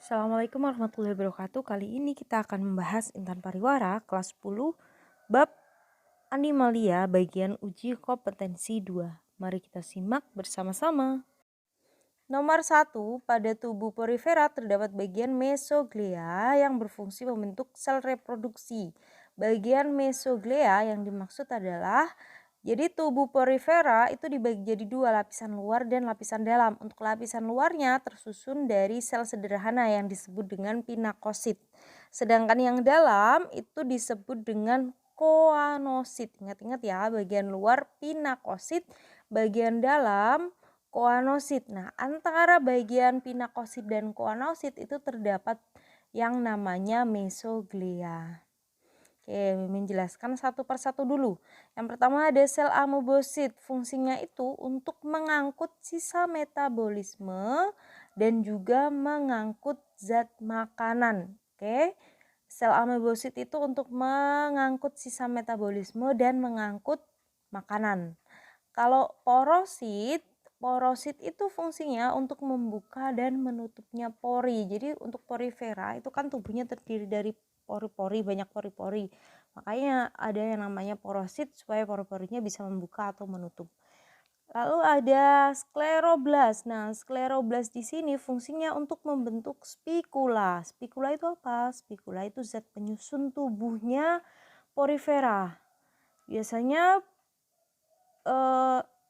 Assalamualaikum warahmatullahi wabarakatuh. Kali ini kita akan membahas intan pariwara kelas 10 bab Animalia bagian uji kompetensi 2. Mari kita simak bersama-sama. Nomor 1, pada tubuh porifera terdapat bagian mesoglea yang berfungsi membentuk sel reproduksi. Bagian mesoglea yang dimaksud adalah jadi tubuh porifera itu dibagi jadi dua, lapisan luar dan lapisan dalam. Untuk lapisan luarnya tersusun dari sel sederhana yang disebut dengan pinakosit. Sedangkan yang dalam itu disebut dengan koanosit. Ingat-ingat ya, bagian luar pinakosit, bagian dalam koanosit. Nah, antara bagian pinakosit dan koanosit itu terdapat yang namanya mesoglea. Oke, Mimin jelaskan satu persatu dulu. Yang pertama ada sel amoebosit. Fungsinya itu untuk mengangkut sisa metabolisme dan juga mengangkut zat makanan. Oke. Sel amoebosit itu untuk mengangkut sisa metabolisme dan mengangkut makanan. Kalau porosit itu fungsinya untuk membuka dan menutupnya pori. Jadi untuk porifera itu kan tubuhnya terdiri dari pori-pori, banyak pori-pori. Makanya ada yang namanya porosit supaya pori-porinya bisa membuka atau menutup. Lalu ada skleroblast. Nah, skleroblast di sini fungsinya untuk membentuk spikula. Spikula itu apa? Spikula itu zat penyusun tubuhnya porifera. Biasanya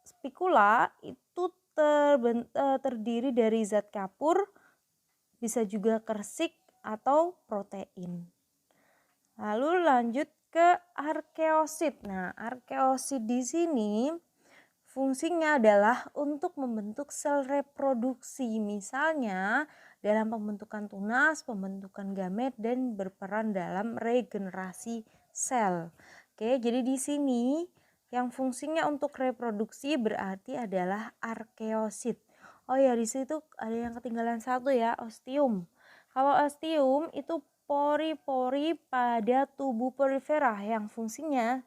spikula itu terdiri dari zat kapur, bisa juga kersik atau protein. Lalu lanjut ke arkeosit. Nah, arkeosit di sini fungsinya adalah untuk membentuk sel reproduksi. Misalnya dalam pembentukan tunas, pembentukan gamet, dan berperan dalam regenerasi sel. Oke, jadi di sini yang fungsinya untuk reproduksi berarti adalah arkeosit. Oh ya, di situ ada yang ketinggalan satu ya, ostium. Kalau ostium itu pori-pori pada tubuh porifera yang fungsinya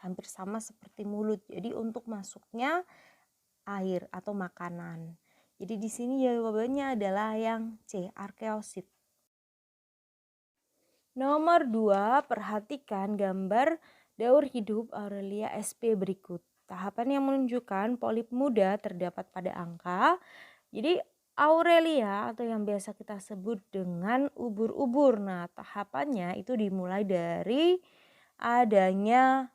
hampir sama seperti mulut. Jadi untuk masuknya air atau makanan. Jadi di sini jawabannya adalah yang C, arkeosit. Nomor 2, perhatikan gambar daur hidup Aurelia sp berikut. Tahapan yang menunjukkan polip muda terdapat pada angka. Jadi Aurelia atau yang biasa kita sebut dengan ubur-ubur. Nah, tahapannya itu dimulai dari adanya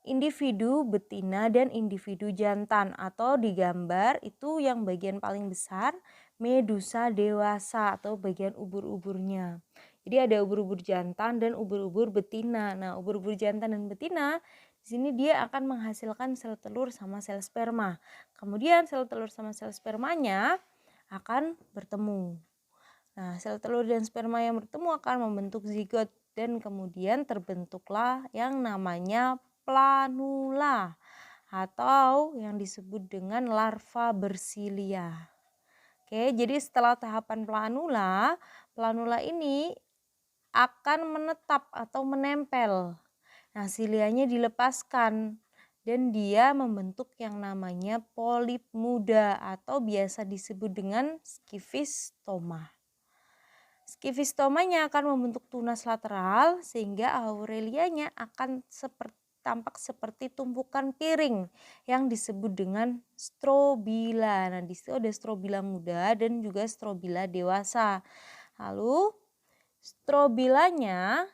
individu betina dan individu jantan, atau di gambar itu yang bagian paling besar medusa dewasa atau bagian ubur-uburnya. Jadi ada ubur-ubur jantan dan ubur-ubur betina. Nah, ubur-ubur jantan dan betina di sini dia akan menghasilkan sel telur sama sel sperma. Kemudian sel telur sama sel spermanya akan bertemu. Nah, sel telur dan sperma yang bertemu akan membentuk zigot dan kemudian terbentuklah yang namanya planula atau yang disebut dengan larva bersilia. Oke, jadi setelah tahapan planula, planula ini akan menetap atau menempel. Nah, silianya dilepaskan dan dia membentuk yang namanya polip muda atau biasa disebut dengan skifistoma. Skifistomanya akan membentuk tunas lateral sehingga Aurelianya akan tampak seperti tumpukan piring yang disebut dengan strobila. Nah, di situ ada strobila muda dan juga strobila dewasa. Lalu strobilanya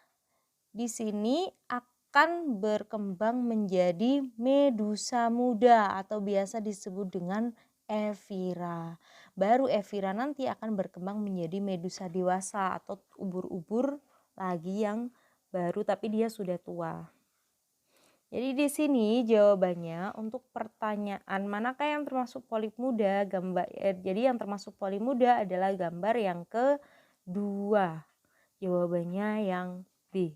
di sini akan berkembang menjadi medusa muda atau biasa disebut dengan evira. Baru evira nanti akan berkembang menjadi medusa dewasa atau ubur-ubur lagi yang baru tapi dia sudah tua. Jadi di sini jawabannya untuk pertanyaan manakah yang termasuk polip muda, jadi yang termasuk polip muda adalah gambar yang kedua. Jawabannya yang B.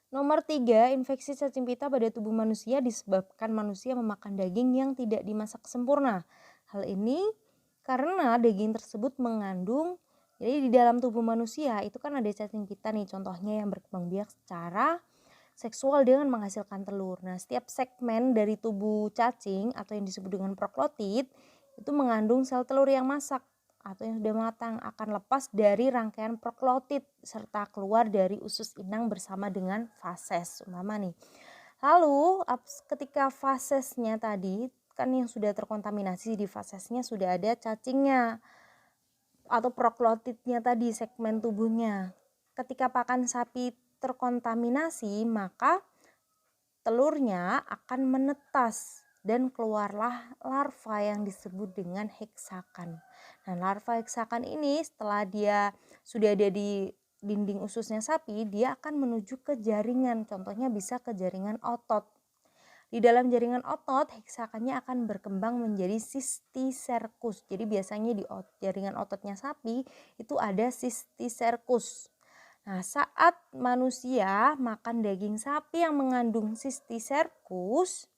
Nomor 3, infeksi cacing pita pada tubuh manusia disebabkan manusia memakan daging yang tidak dimasak sempurna. Hal ini karena daging tersebut mengandung, jadi di dalam tubuh manusia itu kan ada cacing pita nih, contohnya yang berkembang biak secara seksual dengan menghasilkan telur. Nah, setiap segmen dari tubuh cacing atau yang disebut dengan proktid itu mengandung sel telur yang masak. atau yang sudah matang akan lepas dari rangkaian proklotid serta keluar dari usus inang bersama dengan fases umpama nih. Lalu ketika fasesnya tadi kan yang sudah terkontaminasi, di fasesnya sudah ada cacingnya atau proklotidnya tadi, segmen tubuhnya. Ketika pakan sapi terkontaminasi, maka telurnya akan menetas dan keluarlah larva yang disebut dengan heksakan. Nah, larva heksakan ini setelah dia sudah ada di dinding ususnya sapi, dia akan menuju ke jaringan. Contohnya bisa ke jaringan otot. Di dalam jaringan otot, heksakannya akan berkembang menjadi cysticercus. Jadi biasanya di jaringan ototnya sapi itu ada cysticercus. Nah, saat manusia makan daging sapi yang mengandung cysticercus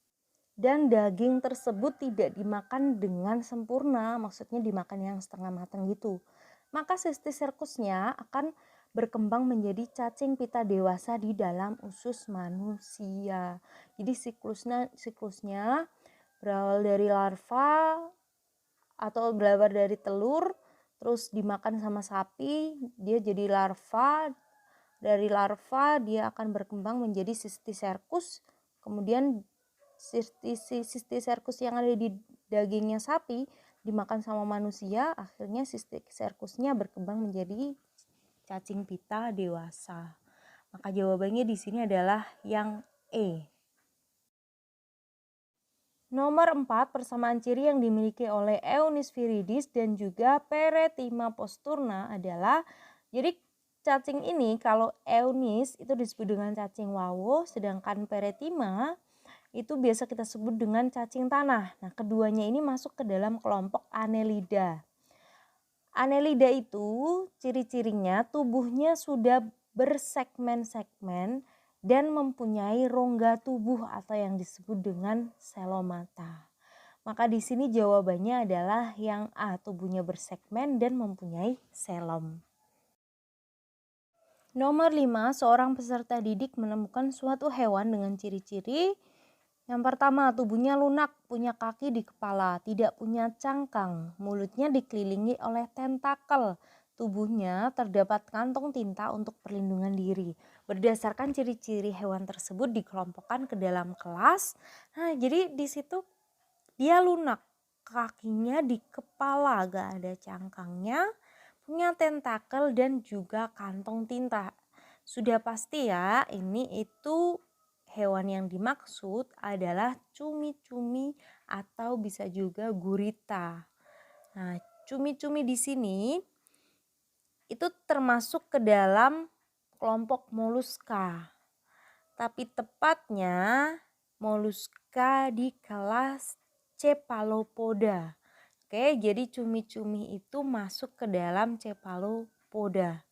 dan daging tersebut tidak dimakan dengan sempurna, maksudnya dimakan yang setengah matang gitu, maka cysticercusnya akan berkembang menjadi cacing pita dewasa di dalam usus manusia. Jadi siklusnya berawal dari larva atau berawal dari telur, terus dimakan sama sapi, dia jadi larva. Dari larva dia akan berkembang menjadi cysticercus, kemudian cysticercus yang ada di dagingnya sapi dimakan sama manusia, akhirnya cysticercusnya berkembang menjadi cacing pita dewasa. Maka jawabannya di sini adalah yang E. Nomor 4, persamaan ciri yang dimiliki oleh Eunis viridis dan juga Peretima posturna adalah, jadi cacing ini kalau Eunis itu disebut dengan cacing wawo, sedangkan Peretima itu biasa kita sebut dengan cacing tanah. Nah, keduanya ini masuk ke dalam kelompok Annelida. Annelida itu ciri-cirinya tubuhnya sudah bersegmen-segmen dan mempunyai rongga tubuh atau yang disebut dengan selomata. Maka di sini jawabannya adalah yang A, tubuhnya bersegmen dan mempunyai selom. Nomor 5, seorang peserta didik menemukan suatu hewan dengan ciri-ciri. Yang pertama, tubuhnya lunak, punya kaki di kepala, tidak punya cangkang, mulutnya dikelilingi oleh tentakel, tubuhnya terdapat kantong tinta untuk perlindungan diri. Berdasarkan ciri-ciri hewan tersebut dikelompokkan ke dalam kelas. Nah, jadi di situ dia lunak, kakinya di kepala, gak ada cangkangnya, punya tentakel dan juga kantong tinta. Sudah pasti ya, ini itu hewan yang dimaksud adalah cumi-cumi atau bisa juga gurita. Nah, cumi-cumi di sini itu termasuk ke dalam kelompok moluska. Tapi tepatnya moluska di kelas Cephalopoda. Oke, jadi cumi-cumi itu masuk ke dalam Cephalopoda.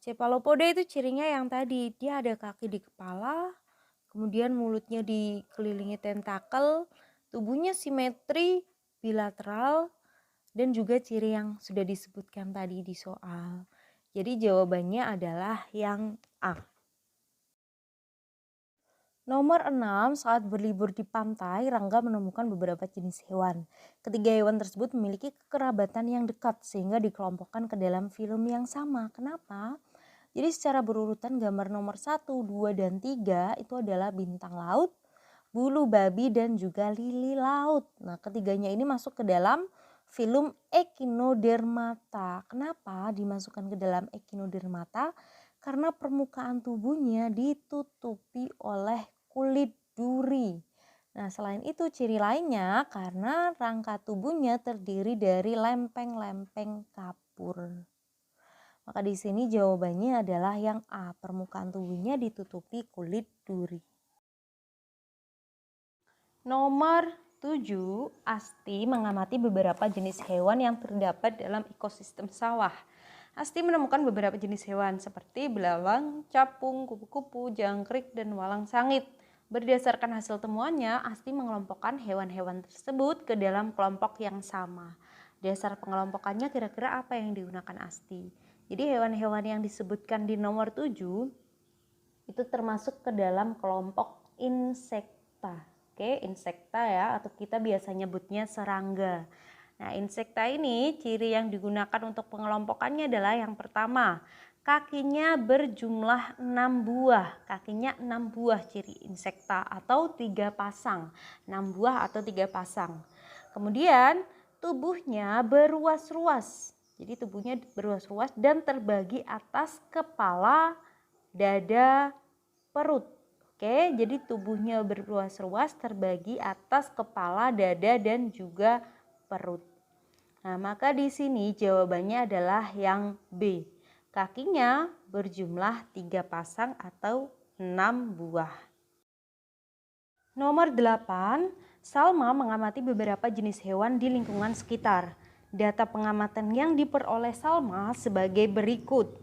Cephalopoda itu cirinya yang tadi, dia ada kaki di kepala, kemudian mulutnya dikelilingi tentakel, tubuhnya simetri, bilateral, dan juga ciri yang sudah disebutkan tadi di soal. Jadi jawabannya adalah yang A. Nomor 6, saat berlibur di pantai, Rangga menemukan beberapa jenis hewan. Ketiga hewan tersebut memiliki kekerabatan yang dekat sehingga dikelompokkan ke dalam film yang sama. Kenapa? Jadi secara berurutan gambar nomor 1, 2, dan 3 itu adalah bintang laut, bulu babi, dan juga lili laut. Nah, ketiganya ini masuk ke dalam film Echinodermata. Kenapa dimasukkan ke dalam Echinodermata? Karena permukaan tubuhnya ditutupi oleh kulit duri. Nah, selain itu ciri lainnya karena rangka tubuhnya terdiri dari lempeng-lempeng kapur. Maka di sini jawabannya adalah yang A, permukaan tubuhnya ditutupi kulit duri. Nomor 7, Asti mengamati beberapa jenis hewan yang terdapat dalam ekosistem sawah. Asti menemukan beberapa jenis hewan seperti belalang, capung, kupu-kupu, jangkrik, dan walang sangit. Berdasarkan hasil temuannya, Asti mengelompokkan hewan-hewan tersebut ke dalam kelompok yang sama. Dasar pengelompokannya kira-kira apa yang digunakan Asti? Jadi hewan-hewan yang disebutkan di nomor 7 itu termasuk ke dalam kelompok insekta. Oke, insekta ya, atau kita biasa nyebutnya serangga. Nah, insekta ini ciri yang digunakan untuk pengelompokannya adalah yang pertama, kakinya berjumlah 6 buah. Kakinya 6 buah ciri insekta atau 3 pasang. 6 buah atau 3 pasang. Kemudian tubuhnya berruas-ruas. Jadi tubuhnya berruas-ruas dan terbagi atas kepala, dada, perut. Oke, jadi tubuhnya berruas-ruas terbagi atas kepala, dada, dan juga perut. Nah, maka di sini jawabannya adalah yang B. Kakinya berjumlah 3 pasang atau 6 buah. Nomor 8, Salma mengamati beberapa jenis hewan di lingkungan sekitar. Data pengamatan yang diperoleh Salma sebagai berikut.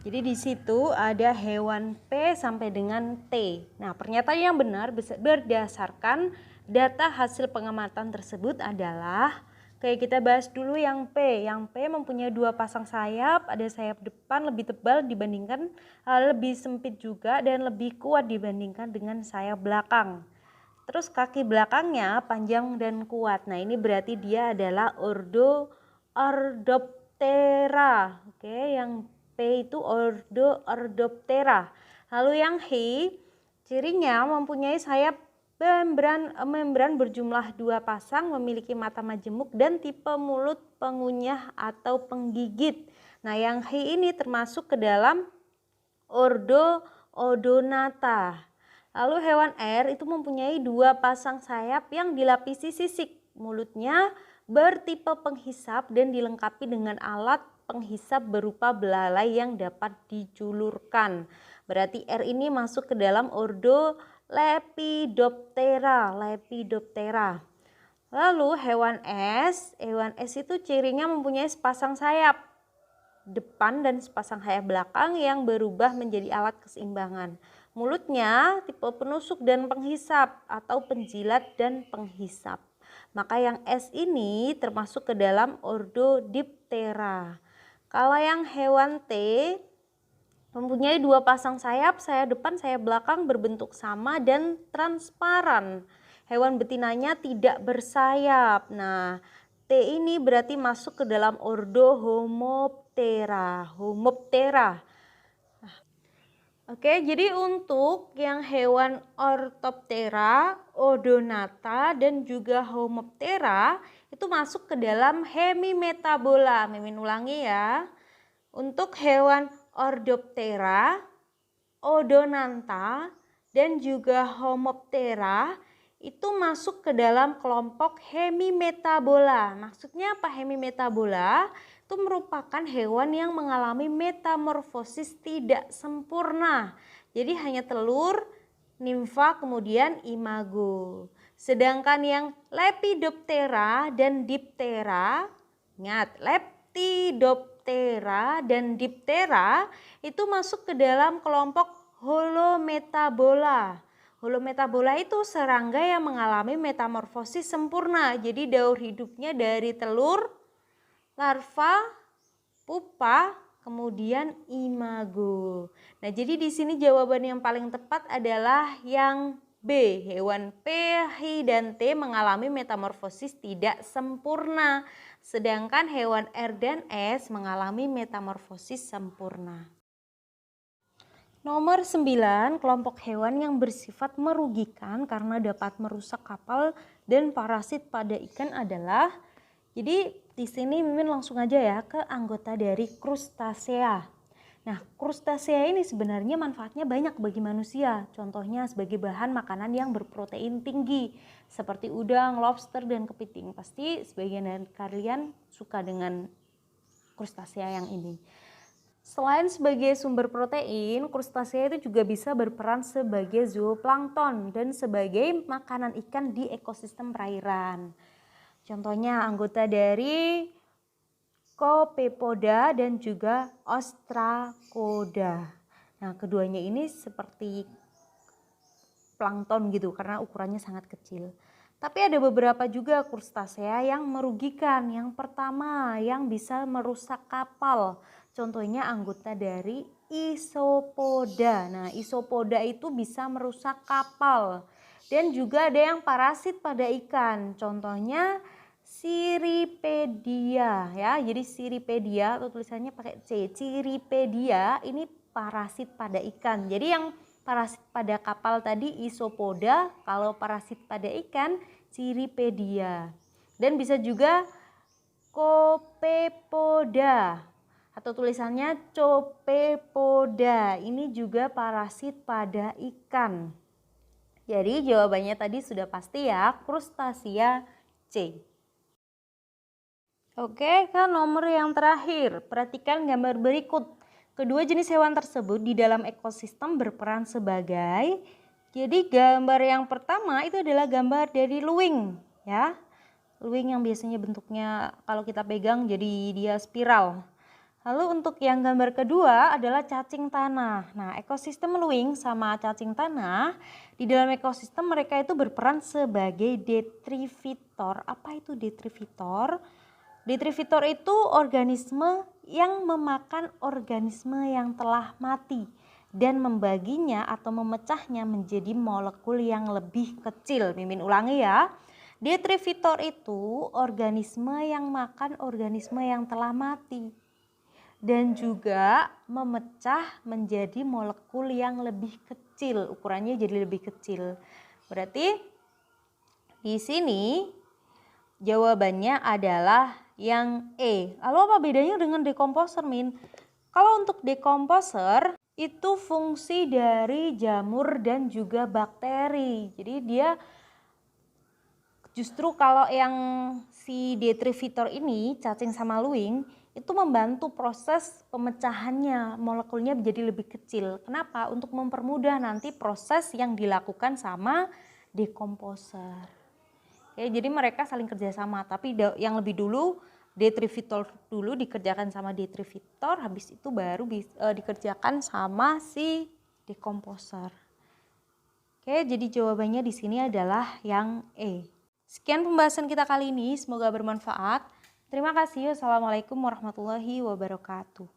Jadi di situ ada hewan P sampai dengan T. Nah, pernyataan yang benar berdasarkan data hasil pengamatan tersebut adalah, kayak kita bahas dulu yang P. Yang P mempunyai 2 pasang sayap, ada sayap depan lebih tebal dibandingkan lebih sempit juga dan lebih kuat dibandingkan dengan sayap belakang. Terus kaki belakangnya panjang dan kuat. Nah, ini berarti dia adalah ordo Orthoptera. Oke, yang P itu ordo Orthoptera. Lalu yang H, cirinya mempunyai sayap membran berjumlah 2 pasang, memiliki mata majemuk dan tipe mulut pengunyah atau penggigit. Nah, yang H ini termasuk ke dalam ordo Odonata. Lalu hewan R itu mempunyai 2 pasang sayap yang dilapisi sisik. Mulutnya bertipe penghisap dan dilengkapi dengan alat penghisap berupa belalai yang dapat dijulurkan. Berarti R ini masuk ke dalam ordo Lepidoptera. Lalu hewan S itu cirinya mempunyai sepasang sayap depan dan sepasang sayap belakang yang berubah menjadi alat keseimbangan. Mulutnya tipe penusuk dan penghisap atau penjilat dan penghisap. Maka yang S ini termasuk ke dalam ordo Diptera. Kalau yang hewan T mempunyai 2 pasang sayap depan, sayap belakang berbentuk sama dan transparan. Hewan betinanya tidak bersayap. Nah, T ini berarti masuk ke dalam ordo Homoptera. Oke, jadi untuk yang hewan Orthoptera, Odonata, dan juga Homoptera itu masuk ke dalam hemimetabola. Mimin ulangi ya. Untuk hewan Orthoptera, Odonata, dan juga Homoptera itu masuk ke dalam kelompok hemimetabola. Maksudnya apa hemimetabola? Itu merupakan hewan yang mengalami metamorfosis tidak sempurna. Jadi hanya telur, nimfa, kemudian imago. Sedangkan yang Lepidoptera dan Diptera, ingat Lepidoptera dan Diptera itu masuk ke dalam kelompok holometabola. Holometabola itu serangga yang mengalami metamorfosis sempurna. Jadi daur hidupnya dari telur, larva, pupa, kemudian imago. Nah, jadi di sini jawaban yang paling tepat adalah yang B. Hewan P, H, dan T mengalami metamorfosis tidak sempurna. Sedangkan hewan R dan S mengalami metamorfosis sempurna. Nomor 9, kelompok hewan yang bersifat merugikan karena dapat merusak kapal dan parasit pada ikan adalah, jadi di sini Mimin langsung aja ya ke anggota dari krustasea. Nah, krustasea ini sebenarnya manfaatnya banyak bagi manusia. Contohnya sebagai bahan makanan yang berprotein tinggi seperti udang, lobster, dan kepiting. Pasti sebagian dari kalian suka dengan krustasea yang ini. Selain sebagai sumber protein, krustasea itu juga bisa berperan sebagai zooplankton dan sebagai makanan ikan di ekosistem perairan. Contohnya anggota dari Copepoda dan juga Ostracoda. Nah, keduanya ini seperti plankton gitu karena ukurannya sangat kecil. Tapi ada beberapa juga krustasea yang merugikan. Yang pertama, yang bisa merusak kapal. Contohnya anggota dari isopoda. Nah, isopoda itu bisa merusak kapal. Dan juga ada yang parasit pada ikan. Contohnya Cirripedia ya. Jadi Cirripedia atau tulisannya pakai C. Cirripedia ini parasit pada ikan. Jadi yang parasit pada kapal tadi Isopoda, kalau parasit pada ikan Cirripedia. Dan bisa juga Copepoda atau tulisannya Copepoda. Ini juga parasit pada ikan. Jadi jawabannya tadi sudah pasti ya, Crustacea C. Oke, ke nomor yang terakhir. Perhatikan gambar berikut. Kedua jenis hewan tersebut di dalam ekosistem berperan sebagai. Jadi gambar yang pertama itu adalah gambar dari luwing ya. Luwing yang biasanya bentuknya kalau kita pegang jadi dia spiral. Lalu untuk yang gambar kedua adalah cacing tanah. Nah, ekosistem luwing sama cacing tanah, di dalam ekosistem mereka itu berperan sebagai detrivitor. Apa itu detrivitor? Detrivitor itu organisme yang memakan organisme yang telah mati dan membaginya atau memecahnya menjadi molekul yang lebih kecil. Mimin ulangi ya. Detrivitor itu organisme yang makan organisme yang telah mati dan juga memecah menjadi molekul yang lebih kecil, ukurannya jadi lebih kecil. Berarti di sini jawabannya adalah yang E. Lalu apa bedanya dengan dekomposer, Min? Kalau untuk dekomposer itu fungsi dari jamur dan juga bakteri. Jadi dia justru kalau yang si detrivitor ini, cacing sama luwing, itu membantu proses pemecahannya, molekulnya menjadi lebih kecil. Kenapa? Untuk mempermudah nanti proses yang dilakukan sama dekomposer. Ya, jadi mereka saling kerjasama, tapi yang lebih dulu detrivitor dulu dikerjakan sama detrivitor, habis itu baru dikerjakan sama si dekomposer. Oke, jadi jawabannya di sini adalah yang E. Sekian pembahasan kita kali ini, semoga bermanfaat. Terima kasih. Wassalamualaikum warahmatullahi wabarakatuh.